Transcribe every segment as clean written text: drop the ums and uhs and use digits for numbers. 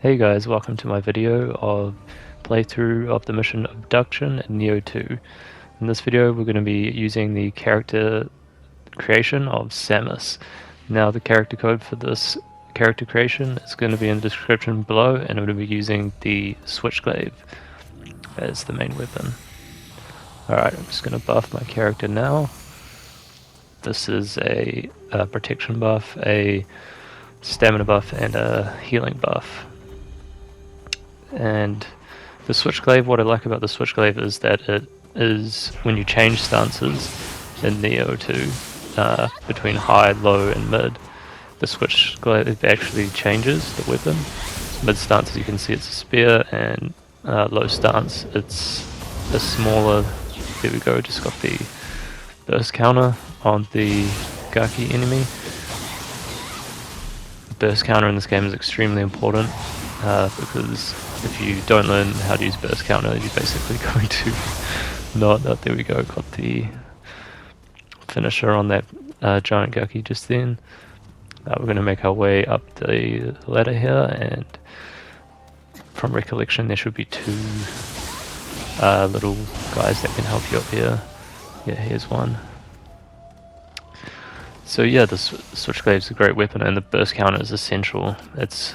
Hey guys, welcome to my video of playthrough of the mission Abduction in Nioh 2. In this video we're going to be using the character creation of Samus. Now the character code for this character creation is going to be in the description below, and I'm going to be using the Switchglaive as the main weapon. Alright, I'm just going to buff my character now. This is a protection buff, a stamina buff, and a healing buff. And the Switchglaive, what I like about the Switchglaive is that it is, when you change stances in Nioh 2, between high, low, and mid, the Switchglaive actually changes the weapon. Mid stance, as you can see, it's a spear, and low stance, it's a smaller, there we go, just got the burst counter on the Gaki enemy. The burst counter in this game is extremely important, because if you don't learn how to use burst counter, you're basically going to not. There we go, got the finisher on that giant Gaki just then. We're going to make our way up the ladder here, and from recollection there should be two little guys that can help you up here. Yeah, here's one. So yeah, the Switchglaive is a great weapon, and the burst counter is essential. It's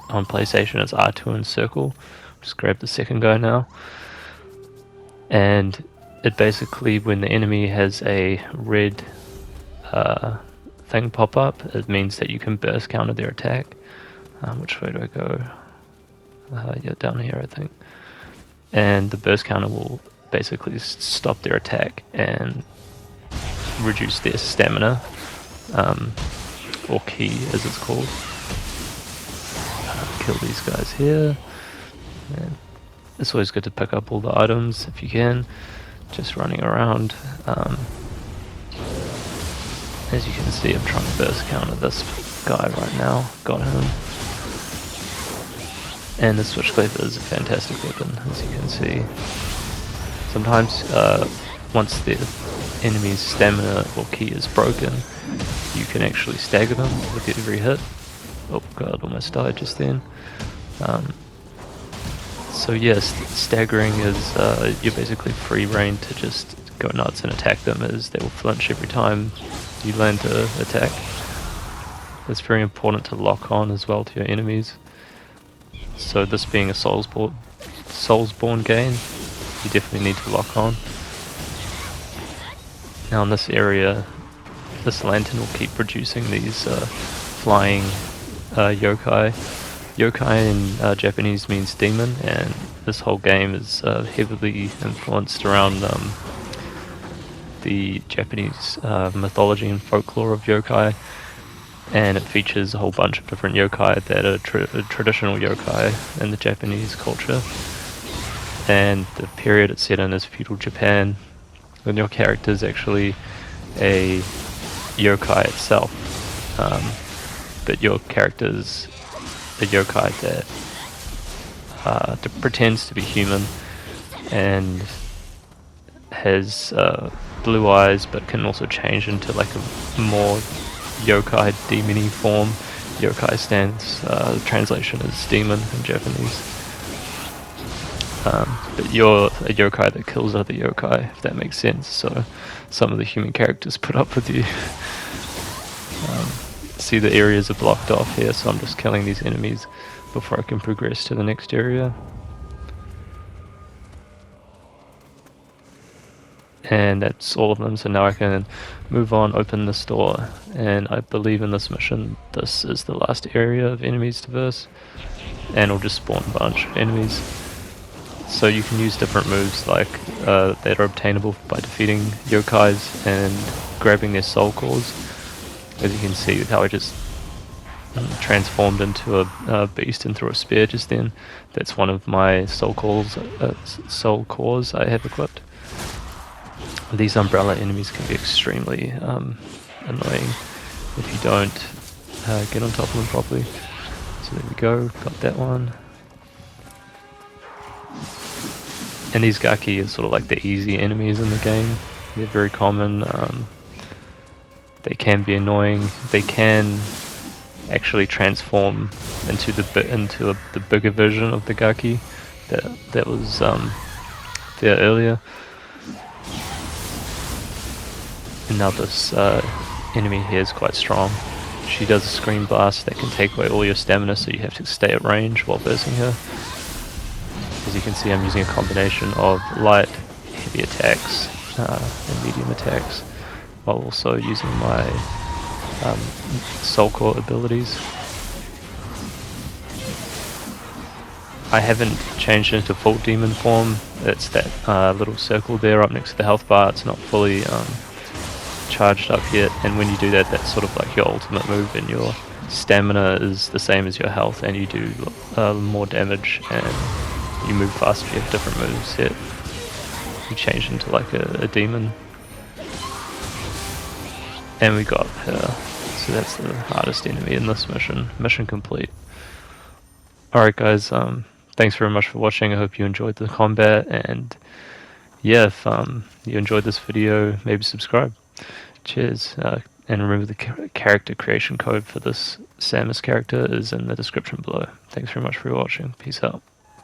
on PlayStation, it's R2 and circle. Just grab the second guy now. And it basically, when the enemy has a red thing pop up, it means that you can burst counter their attack. Which way do I go? Yeah, down here I think. And the burst counter will basically stop their attack and reduce their stamina, or ki as it's called. Kill these guys here, and it's always good to pick up all the items if you can, just running around. As you can see, I'm trying to burst counter this guy right now, got him. And the Switchglaive is a fantastic weapon, as you can see. Sometimes once the enemy's stamina or ki is broken, you can actually stagger them with every hit. Oh god, almost died just then. So yes, staggering is, you're basically free reign to just go nuts and attack them, as they will flinch every time you land to attack. It's very important to lock on as well to your enemies. So this being a Soulsborne game, you definitely need to lock on. Now in this area, this lantern will keep producing these flying yokai. Yokai in Japanese means demon, and this whole game is heavily influenced around the Japanese mythology and folklore of yokai, and it features a whole bunch of different yokai that are traditional yokai in the Japanese culture. And the period it's set in is feudal Japan, when your character is actually a yokai itself. But your character's a yokai that pretends to be human and has blue eyes, but can also change into like a more yokai demon-y form. Yokai stands, the translation is demon in Japanese. But you're a yokai that kills other yokai, if that makes sense. So some of the human characters put up with you. See, the areas are blocked off here, so I'm just killing these enemies before I can progress to the next area. And that's all of them, so now I can move on, open this door, and I believe in this mission this is the last area of enemies to verse, and it'll just spawn a bunch of enemies. So you can use different moves like that are obtainable by defeating yokais and grabbing their soul cores. As you can see how I just transformed into a beast and threw a spear just then. That's one of my soul cores I have equipped. These umbrella enemies can be extremely annoying if you don't get on top of them properly. So there we go, got that one. And these Gaki are sort of like the easy enemies in the game. They're very common. They can be annoying. They can actually transform into the bigger version of the Gaki that was there earlier. And now this enemy here is quite strong. She does a screen blast that can take away all your stamina, so you have to stay at range while versing her. As you can see, I'm using a combination of light, heavy attacks, and medium attacks, while also using my Soul Core abilities. I haven't changed into full demon form. It's that little circle there up next to the health bar. It's not fully charged up yet, and when you do that, that's sort of like your ultimate move, and your stamina is the same as your health, and you do more damage, and you move faster. You have different moves yet. You change into like a demon, and we got her. So that's the hardest enemy in this mission. Mission complete. Alright guys, thanks very much for watching. I hope you enjoyed the combat, and yeah, if you enjoyed this video, maybe subscribe. Cheers, and remember the character creation code for this Samus character is in the description below. Thanks very much for watching. Peace out.